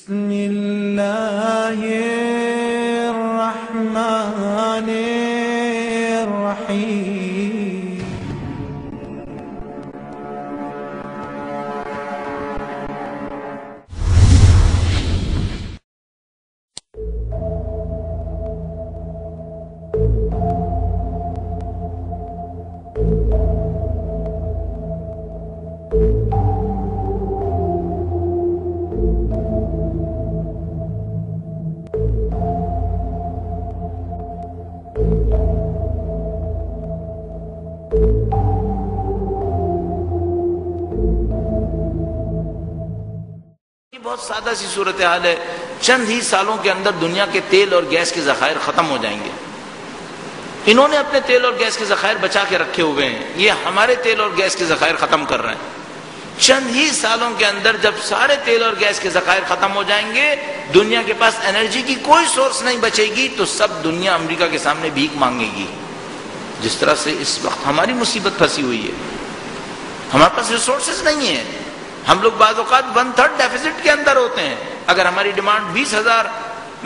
بسم اللہ الرحمن الرحیم بہت سادہ سی صورتحال ہے. چند ہی سالوں کے اندر دنیا کے تیل اور گیس کے ذخائر ختم ہو جائیں گے. انہوں نے اپنے تیل اور گیس کے ذخائر بچا کے رکھے ہوئے ہیں, یہ ہمارے تیل اور گیس کے ذخائر ختم کر رہے ہیں. چند ہی سالوں کے اندر جب سارے تیل اور گیس کے ذخائر ختم ہو جائیں گے, دنیا کے پاس انرجی کی کوئی سورس نہیں بچے گی, تو سب دنیا امریکہ کے سامنے بھیک مانگے گی. جس طرح سے اس وقت ہماری مصیبت پھنسی ہوئی ہے, ہمارے پاس ریسورسز نہیں ہیں. ہم لوگ بعض اوقات 1/3 ڈیفیسٹ کے اندر ہوتے ہیں. اگر ہماری ڈیمانڈ 20,000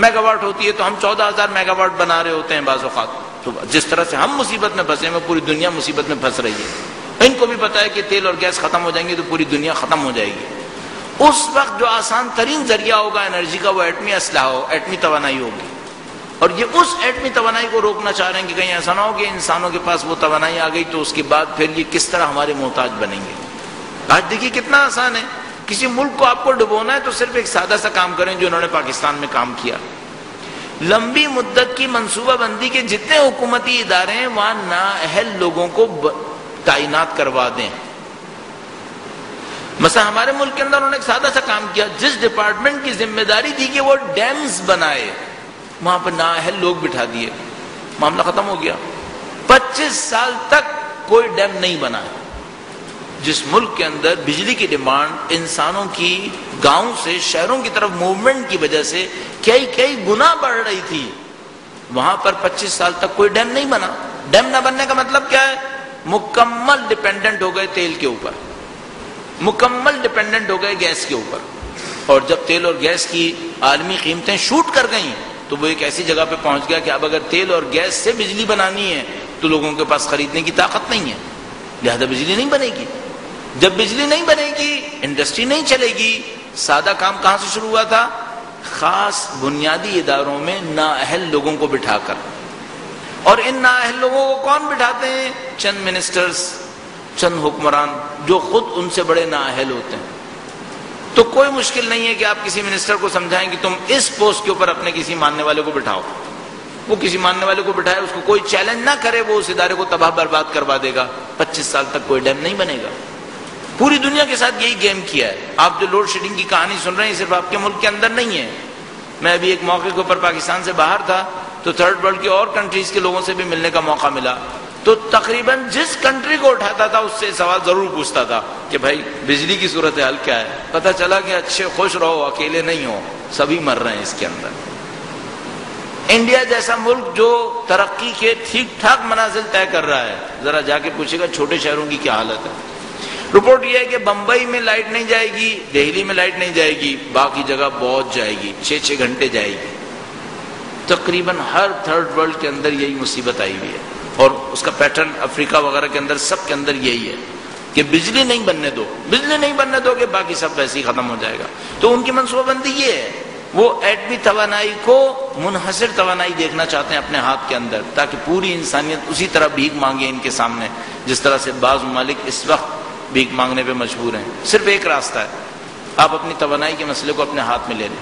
میگا واٹ ہوتی ہے تو ہم 14,000 میگا واٹ بنا رہے ہوتے ہیں بعض اوقات. تو جس طرح سے ہم مصیبت میں پھنسے ہیں, پوری دنیا مصیبت میں پھنس رہی ہے. ان کو بھی پتا ہے کہ تیل اور گیس ختم ہو جائیں گے تو پوری دنیا ختم ہو جائے گی. اس وقت جو آسان ترین ذریعہ ہوگا انرجی کا, وہ ایٹمی اسلحہ ہو, ایٹمی توانائی ہوگی. اور یہ اس ایٹمی توانائی کو روکنا چاہ رہے ہیں کہ کہیں ایسا نہ ہو کہ انسانوں کے پاس وہ توانائی آ گئی تو اس کے بعد پھر یہ کس طرح ہمارے محتاج بنیں گے. آج دیکھیے کتنا آسان ہے. کسی ملک کو آپ کو ڈبونا ہے تو صرف ایک سادہ سا کام کریں جو انہوں نے پاکستان میں کام کیا. لمبی مدت کی منصوبہ بندی کے جتنے حکومتی ادارے ہیں وہاں نااہل لوگوں کو تعینات کروا دیں. مثلا ہمارے ملک کے اندر انہوں نے ایک سادہ سا کام کیا, جس ڈپارٹمنٹ کی ذمہ داری دی کہ وہ ڈیمز بنائے, وہاں پر نااہل لوگ بٹھا دیے, معاملہ ختم ہو گیا. 25 سال تک کوئی ڈیم نہیں بنا. جس ملک کے اندر بجلی کی ڈیمانڈ انسانوں کی گاؤں سے شہروں کی طرف موومنٹ کی وجہ سے کئی گنا بڑھ رہی تھی, وہاں پر 25 سال تک کوئی ڈیم نہیں بنا. ڈیم نہ بننے کا مطلب کیا ہے؟ مکمل ڈیپینڈنٹ ہو گئے تیل کے اوپر, مکمل ڈیپینڈنٹ ہو گئے گیس کے اوپر. اور جب تیل اور گیس کی عالمی قیمتیں شوٹ کر گئیں تو وہ ایک ایسی جگہ پہ پہنچ گیا کہ اب اگر تیل اور گیس سے بجلی بنانی ہے تو لوگوں کے پاس خریدنے کی طاقت نہیں ہے, لہذا بجلی نہیں بنے گی. جب بجلی نہیں بنے گی, انڈسٹری نہیں چلے گی. سادہ کام کہاں سے شروع ہوا تھا؟ خاص بنیادی اداروں میں نااہل لوگوں کو بٹھا کر. اور ان نااہل لوگوں کو کون بٹھاتے ہیں؟ چند منسٹرز, چند حکمران جو خود ان سے بڑے نااہل ہوتے ہیں. تو کوئی مشکل نہیں ہے کہ آپ کسی منسٹر کو سمجھائیں کہ تم اس پوسٹ کے اوپر اپنے کسی ماننے والے کو بٹھاؤ. وہ کسی ماننے والے کو بٹھائے, اس کو کوئی چیلنج نہ کرے, وہ اس ادارے کو تباہ برباد کروا دے گا. 25 سال تک کوئی ڈیم نہیں بنے گا. پوری دنیا کے ساتھ یہی گیم کیا ہے. آپ جو لوڈ شیڈنگ کی کہانی سن رہے ہیں صرف آپ کے ملک کے اندر نہیں ہے. میں ابھی ایک موقع کے اوپر پاکستان سے باہر تھا تو تھرڈ ورلڈ کی اور کنٹریز کے لوگوں سے بھی ملنے کا موقع ملا. تو تقریباً جس کنٹری کو اٹھاتا تھا اس سے سوال ضرور پوچھتا تھا کہ بھائی بجلی کی صورتحال کیا ہے. پتہ چلا کہ اچھے خوش رہو, اکیلے نہیں ہو, سبھی مر رہے ہیں اس کے اندر. انڈیا جیسا ملک جو ترقی کے ٹھیک ٹھاک منازل طے کر رہا ہے, ذرا جا کے پوچھے گا چھوٹے شہروں کی کیا حالت ہے. رپورٹ یہ ہے کہ بمبئی میں لائٹ نہیں جائے گی, دہلی میں لائٹ نہیں جائے گی, باقی جگہ بہت جائے گی, 6 گھنٹے جائے گی. تقریباً ہر تھرڈ ورلڈ کے اندر یہی مصیبت آئی ہوئی ہے. اور اس کا پیٹرن افریقہ وغیرہ کے اندر سب کے اندر یہی ہے کہ بجلی نہیں بننے دو, بجلی نہیں بننے دو کہ باقی سب ویسے ہی ختم ہو جائے گا. تو ان کی منصوبہ بندی یہ ہے, وہ ایٹمی توانائی کو منحصر توانائی دیکھنا چاہتے ہیں اپنے ہاتھ کے اندر, تاکہ پوری انسانیت اسی طرح بھیک مانگے ان کے سامنے جس طرح سے بعض ممالک اس وقت بھیک مانگنے پہ مجبور ہیں. صرف ایک راستہ ہے, آپ اپنی توانائی کے مسئلے کو اپنے ہاتھ میں لے لیں.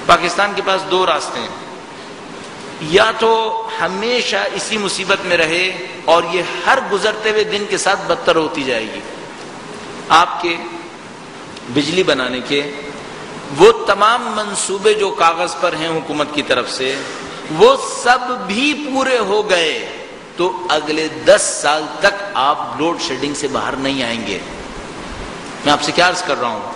پاکستان کے پاس 2 راستے ہیں, یا تو ہمیشہ اسی مصیبت میں رہے اور یہ ہر گزرتے ہوئے دن کے ساتھ بدتر ہوتی جائے گی. آپ کے بجلی بنانے کے وہ تمام منصوبے جو کاغذ پر ہیں حکومت کی طرف سے, وہ سب بھی پورے ہو گئے تو اگلے 10 سال تک آپ لوڈ شیڈنگ سے باہر نہیں آئیں گے. میں آپ سے کیا عرض کر رہا ہوں,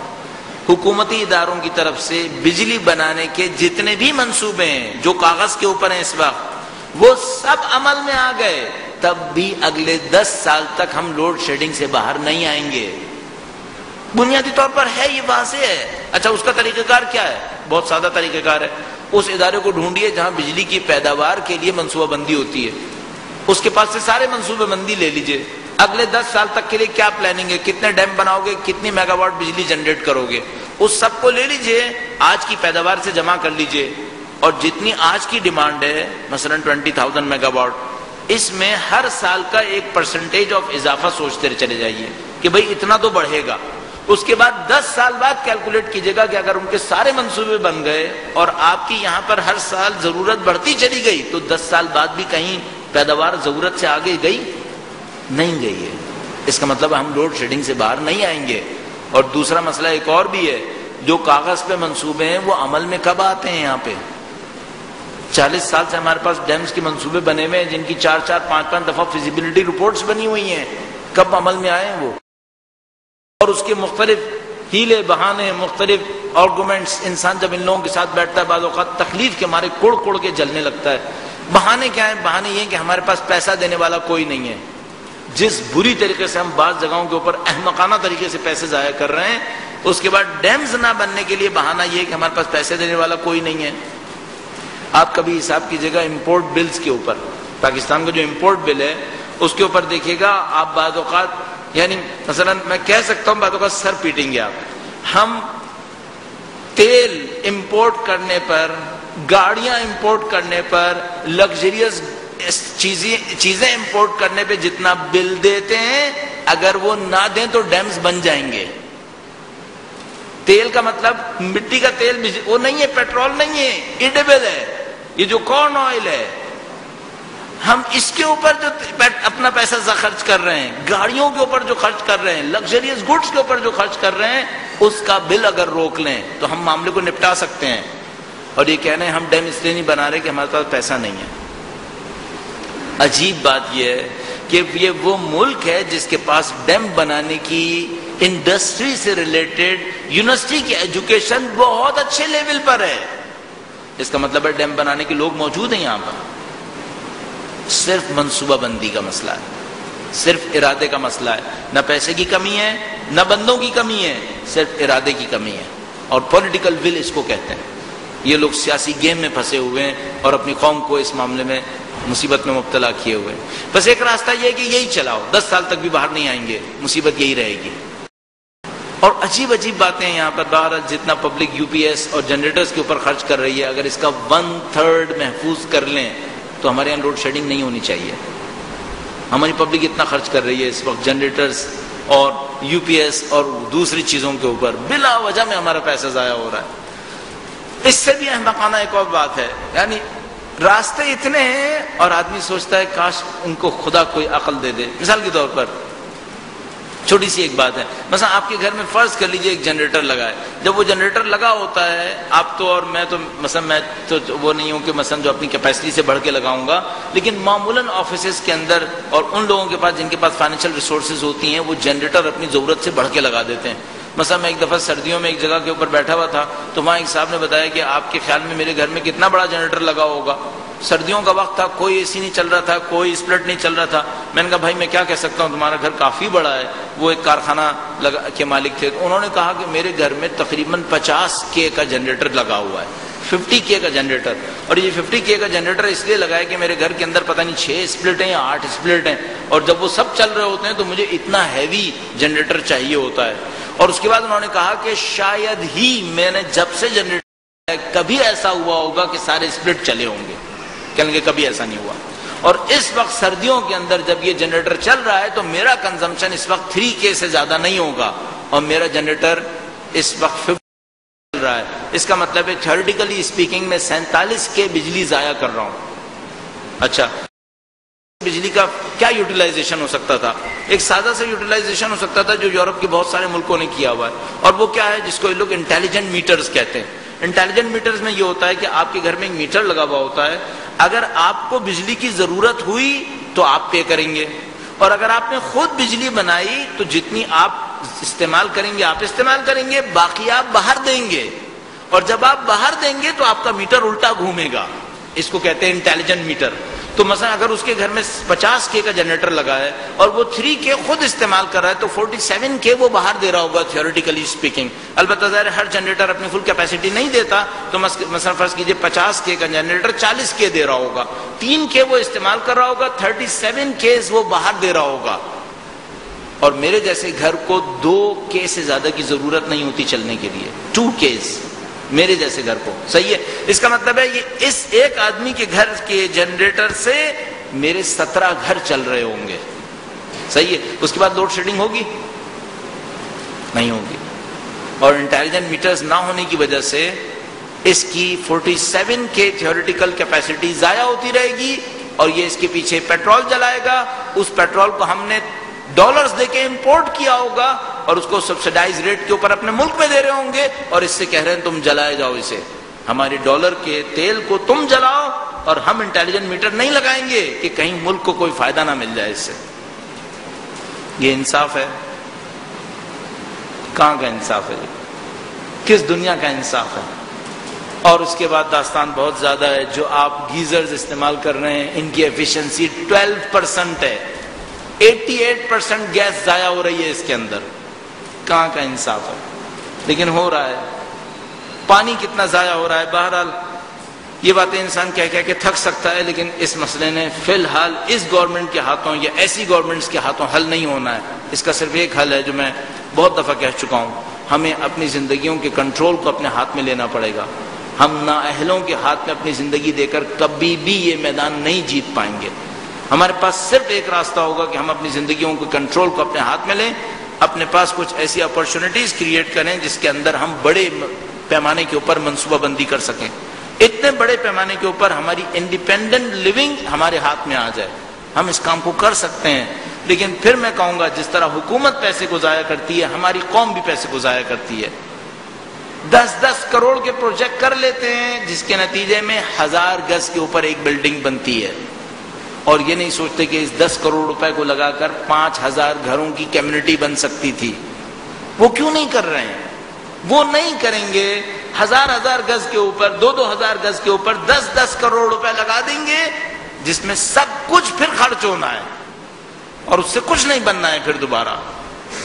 حکومتی اداروں کی طرف سے بجلی بنانے کے جتنے بھی منصوبے ہیں جو کاغذ کے اوپر ہیں اس وقت, وہ سب عمل میں آ گئے, تب بھی اگلے 10 سال تک ہم لوڈ شیڈنگ سے باہر نہیں آئیں گے. بنیادی طور پر ہے، یہ واضح ہے۔ اچھا اس کا طریقہ کار کیا ہے؟ بہت سادہ طریقہ کار ہے، اس ادارے کو ڈھونڈیے جہاں بجلی کی پیداوار کے لیے منصوبہ بندی ہوتی ہے، اس کے پاس سے سارے منصوبہ بندی لے لیجئے، اگلے 10 سال تک کے لیے کیا پلاننگ ہے، کتنے ڈیم بناؤ گے، کتنی میگا واٹ بجلی جنریٹ کرو گے، اس سب کو لے لیجئے، آج کی پیداوار سے جمع کر لیجئے، اور جتنی آج کی ڈیمانڈ ہے مثلا 20,000 میگا واٹ، اس میں ہر سال کا 1% آف اضافہ سوچتے چلے جائیے کہ بھئی اتنا تو بڑھے گا۔ اس کے بعد 10 سال بعد کیلکولیٹ کیجئے گا کہ اگر ان کے سارے منصوبے بن گئے اور آپ کی یہاں پر ہر سال ضرورت بڑھتی چلی گئی تو 10 سال بعد بھی کہیں پیداوار ضرورت سے آگے گئی نہیں گئی ہے۔ اس کا مطلب ہم لوڈ شیڈنگ سے باہر نہیں آئیں گے۔ اور دوسرا مسئلہ ایک اور بھی ہے، جو کاغذ پہ منصوبے ہیں وہ عمل میں کب آتے ہیں؟ یہاں پہ 40 سال سے ہمارے پاس ڈیمز کے منصوبے بنے ہوئے ہیں جن کی 4-4 5-5 دفعہ فیزیبلٹی رپورٹس بنی ہوئی ہیں، کب عمل میں آئے ہیں وہ؟ اور اس کے مختلف ہیلے بہانے، مختلف آرگومنٹس، انسان جب ان لوگوں کے ساتھ بیٹھتا ہے بعض اوقات تکلیف کے مارے کوڑ کوڑ کے جلنے لگتا ہے۔ بہانے کیا ہیں؟ بہانے یہ کہ ہمارے پاس پیسہ دینے والا کوئی نہیں ہے۔ جس بری طریقے سے ہم بعض جگہوں کے اوپر احمقانہ طریقے سے پیسے ضائع کر رہے ہیں، اس کے بعد ڈیمز نہ بننے کے لیے بہانہ یہ کہ ہمارے پاس پیسے دینے والا کوئی نہیں ہے۔ آپ کبھی حساب کیجئے گا امپورٹ بلز کے اوپر، پاکستان کا جو امپورٹ بل ہے اس کے اوپر دیکھیے گا آپ، بعض اوقات یعنی مثلا میں کہہ سکتا ہوں بعض اوقات سر پیٹیں گے آپ، ہم تیل امپورٹ کرنے پر، گاڑیاں امپورٹ کرنے پر، لگژریس چیزیں امپورٹ کرنے پہ جتنا بل دیتے ہیں، اگر وہ نہ دیں تو ڈیمز بن جائیں گے۔ تیل کا مطلب مٹی کا تیل وہ نہیں ہے، پیٹرول نہیں ہے، ایڈیبل ہے۔ یہ جو کارن آئل ہے، ہم اس کے اوپر جو اپنا پیسہ خرچ کر رہے ہیں، گاڑیوں کے اوپر جو خرچ کر رہے ہیں، لگژریس گڈس کے اوپر جو خرچ کر رہے ہیں، اس کا بل اگر روک لیں تو ہم معاملے کو نپٹا سکتے ہیں۔ اور یہ کہنے ہیں ہم ڈیم اس لیے نہیں بنا رہے کہ ہمارے پاس پیسہ نہیں ہے۔ عجیب بات یہ ہے کہ یہ وہ ملک ہے جس کے پاس ڈیم بنانے کی انڈسٹری سے ریلیٹڈ یونیورسٹی کی ایجوکیشن بہت اچھے لیول پر ہے۔ اس کا مطلب ہے ڈیم بنانے کے لوگ موجود ہیں یہاں پر، صرف منصوبہ بندی کا مسئلہ ہے، صرف ارادے کا مسئلہ ہے۔ نہ پیسے کی کمی ہے، نہ بندوں کی کمی ہے، صرف ارادے کی کمی ہے، اور پولیٹیکل ول اس کو کہتے ہیں۔ یہ لوگ سیاسی گیم میں پھنسے ہوئے ہیں اور اپنی قوم کو اس معاملے میں مصیبت میں مبتلا کیے ہوئے ہیں۔ بس ایک راستہ یہ ہے کہ یہی چلاؤ، 10 سال تک بھی باہر نہیں آئیں گے، مصیبت یہی رہے گی۔ اور عجیب عجیب باتیں ہیں یہاں پر، باہر جتنا پبلک یو پی ایس اور جنریٹرز کے اوپر خرچ کر رہی ہے، اگر اس کا 1/3 محفوظ کر لیں تو ہمارے یہاں لوڈ شیڈنگ نہیں ہونی چاہیے۔ ہماری پبلک اتنا خرچ کر رہی ہے اس وقت جنریٹرز اور یو پی ایس اور دوسری چیزوں کے اوپر، بلا وجہ میں ہمارا پیسہ ضائع ہو رہا ہے۔ اس سے بھی احمقانہ ایک اور بات ہے، یعنی راستے اتنے ہیں اور آدمی سوچتا ہے کاش ان کو خدا کوئی عقل دے دے۔ مثال کے طور پر چھوٹی سی ایک بات ہے، مثلا آپ کے گھر میں فرض کر لیجئے ایک جنریٹر لگا ہے، جب وہ جنریٹر لگا ہوتا ہے، آپ تو اور میں تو وہ نہیں ہوں کہ مثلا جو اپنی کیپیسٹی سے بڑھ کے لگاؤں گا، لیکن معمولاً آفیسز کے اندر اور ان لوگوں کے پاس جن کے پاس فائنینشیل ریسورسز ہوتی ہیں، وہ جنریٹر اپنی ضرورت سے بڑھ کے لگا دیتے ہیں۔ مثلا میں ایک دفعہ سردیوں میں ایک جگہ کے اوپر بیٹھا ہوا تھا تو وہاں ایک صاحب نے بتایا کہ آپ کے خیال میں میرے گھر میں کتنا بڑا جنریٹر لگا ہوگا؟ سردیوں کا وقت تھا، کوئی اے سی نہیں چل رہا تھا، کوئی اسپلٹ نہیں چل رہا تھا۔ میں نے کہا بھائی میں کیا کہہ سکتا ہوں، تمہارا گھر کافی بڑا ہے۔ وہ ایک کارخانہ کے مالک تھے، انہوں نے کہا کہ میرے گھر میں تقریباً 50K کا جنریٹر لگا ہوا ہے، 50K کا جنریٹر۔ اور یہ 50K کا جنریٹر اس لیے لگا ہے کہ میرے گھر کے اندر پتہ نہیں 6 اسپلٹ ہیں یا 8 اسپلٹ ہیں، اور جب وہ سب چل رہے ہوتے ہیں تو مجھے اتنا ہیوی جنریٹر چاہیے ہوتا ہے۔ اور اس کے بعد انہوں نے کہا کہ شاید ہی میں نے جب سے جنریٹر کبھی ایسا ہوا ہوگا کہ سارے اسپلٹ چلے ہوں گے، کہیں گے کبھی ایسا نہیں ہوا۔ اور اس وقت سردیوں کے اندر جب یہ جنریٹر چل رہا ہے تو میرا کنزمپشن اس وقت 3K سے زیادہ نہیں ہوگا، اور میرا جنریٹر اس وقت 50 چل رہا ہے۔ اس کا مطلب ہے تھیوریٹیکلی اسپیکنگ میں 47K بجلی ضائع کر رہا ہوں۔ اچھا بجلی کا کیا یوٹیلائزیشن ہو سکتا تھا؟ ایک سادہ سا یوٹیلائزیشن ہو سکتا تھا جو یورپ کے بہت سارے ملکوں نے کیا ہوا ہے، اور وہ کیا ہے جس کو یہ لوگ انٹیلیجنٹ میٹرز کہتے ہیں۔ انٹیلیجنٹ میٹرز میں یہ ہوتا ہے کہ آپ کے گھر میں ایک میٹر لگا ہوا ہوتا ہے، اگر آپ کو بجلی کی ضرورت ہوئی تو آپ پے کریں گے، اور اگر آپ نے خود بجلی بنائی تو جتنی آپ استعمال کریں گے آپ استعمال کریں گے، باقی آپ باہر دیں گے، اور جب آپ باہر دیں گے تو آپ کا میٹر الٹا گھومے گا۔ اس کو کہتے ہیں انٹیلیجنٹ میٹر۔ تو مثلا اگر اس کے گھر میں 50K کا جنریٹر لگا ہے اور وہ 3K خود استعمال کر رہا ہے تو 47K وہ باہر دے رہا ہوگا تھیوریٹیکلی اسپیکنگ. البتہ ظاہر ہر جنریٹر اپنی فل کیپیسٹی نہیں دیتا, تو مثلا فرض کیجئے 50K کا جنریٹر 40K دے رہا ہوگا, 3K وہ استعمال کر رہا ہوگا, 37K وہ باہر دے رہا ہوگا. اور میرے جیسے گھر کو 2K سے زیادہ کی ضرورت نہیں ہوتی چلنے کے لیے, 2K میرے جیسے گھر کو. صحیح ہے, اس کا مطلب ہے یہ اس ایک آدمی کے گھر کے جنریٹر سے میرے 17 گھر چل رہے ہوں گے. صحیح ہے, اس کے بعد لوڈ شیڈنگ ہوگی نہیں ہوگی. اور انٹیلیجنٹ میٹرز نہ ہونے کی وجہ سے اس کی 47K تھیوریٹیکل کیپیسٹی ضائع ہوتی رہے گی, اور یہ اس کے پیچھے پیٹرول جلائے گا. اس پیٹرول کو ہم نے ڈالرز دے کے امپورٹ کیا ہوگا اور اس کو سبسڈائز ریٹ کے اوپر اپنے ملک میں دے رہے ہوں گے, اور اس سے کہہ رہے ہیں تم جلائے جاؤ اسے, ہمارے ڈالر کے تیل کو تم جلاؤ, اور ہم انٹیلیجنٹ میٹر نہیں لگائیں گے کہ کہیں ملک کو کوئی فائدہ نہ مل جائے اس سے. یہ انصاف ہے؟ کہاں کا انصاف ہے؟ کس دنیا کا انصاف ہے؟ اور اس کے بعد داستان بہت زیادہ ہے. جو آپ گیزرز استعمال کر رہے ہیں ان کی ایفیشنسی 12% ہے, 88% گیس ضائع ہو رہی ہے اس کے اندر. کہاں کا انصاف ہے؟ لیکن ہو رہا ہے. پانی کتنا ضائع ہو رہا ہے. بہرحال یہ باتیں انسان کہہ کہہ کے تھک سکتا ہے, لیکن اس مسئلے نے فی الحال اس گورنمنٹ کے ہاتھوں یا ایسی گورنمنٹس کے ہاتھوں حل نہیں ہونا ہے. اس کا صرف ایک حل ہے جو میں بہت دفعہ کہہ چکا ہوں, ہمیں اپنی زندگیوں کے کنٹرول کو اپنے ہاتھ میں لینا پڑے گا. ہم نااہلوں کے ہاتھ میں اپنی زندگی دے کر کبھی بھی یہ میدان نہیں جیت پائیں گے. ہمارے پاس صرف ایک راستہ ہوگا کہ ہم اپنی زندگیوں کے کنٹرول کو اپنے ہاتھ میں لیں, اپنے پاس کچھ ایسی اپرچونٹیز کریٹ کریں جس کے اندر ہم بڑے پیمانے کے اوپر منصوبہ بندی کر سکیں. اتنے بڑے پیمانے کے اوپر ہماری انڈیپینڈنٹ لیونگ ہمارے ہاتھ میں آ جائے. ہم اس کام کو کر سکتے ہیں, لیکن پھر میں کہوں گا جس طرح حکومت پیسے کو ضائع کرتی ہے, ہماری قوم بھی پیسے کو ضائع کرتی ہے. 10-10 کروڑ کے پروجیکٹ کر لیتے ہیں جس کے نتیجے میں 1000 گز کے اوپر ایک بلڈنگ بنتی ہے, اور یہ نہیں سوچتے کہ اس 10 کروڑ روپے کو لگا کر 5000 گھروں کی کمیونٹی بن سکتی تھی. وہ کیوں نہیں کر رہے ہیں؟ وہ نہیں کریں گے. 1000 گز کے اوپر 2000 گز کے اوپر 10 کروڑ روپے لگا دیں گے جس میں سب کچھ پھر خرچ ہونا ہے اور اس سے کچھ نہیں بننا ہے پھر دوبارہ.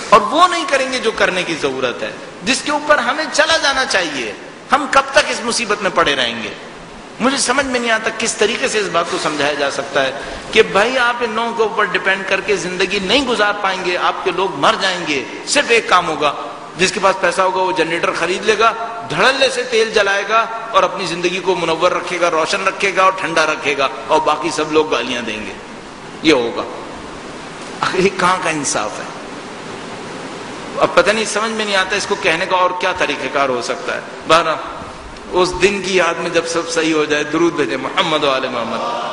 اور وہ نہیں کریں گے جو کرنے کی ضرورت ہے, جس کے اوپر ہمیں چلا جانا چاہیے. ہم کب تک اس مصیبت میں پڑے رہیں گے؟ مجھے سمجھ میں نہیں آتا کس طریقے سے اس بات کو سمجھایا جا سکتا ہے کہ بھائی آپ ان لوگوں کے اوپر ڈیپینڈ کر کے زندگی نہیں گزار پائیں گے, آپ کے لوگ مر جائیں گے. صرف ایک کام ہوگا, جس کے پاس پیسہ ہوگا وہ جنریٹر خرید لے گا, دھڑلے سے تیل جلائے گا اور اپنی زندگی کو منور رکھے گا, روشن رکھے گا اور ٹھنڈا رکھے گا, اور باقی سب لوگ گالیاں دیں گے. یہ ہوگا. یہ کہاں کا انصاف ہے؟ اب پتہ نہیں, سمجھ میں نہیں آتا اس کو کہنے کا اور کیا طریقہ کار ہو سکتا ہے. بہرحال اس دن کی یاد میں جب سب صحیح ہو جائے, درود بھیجے محمد و آل محمد.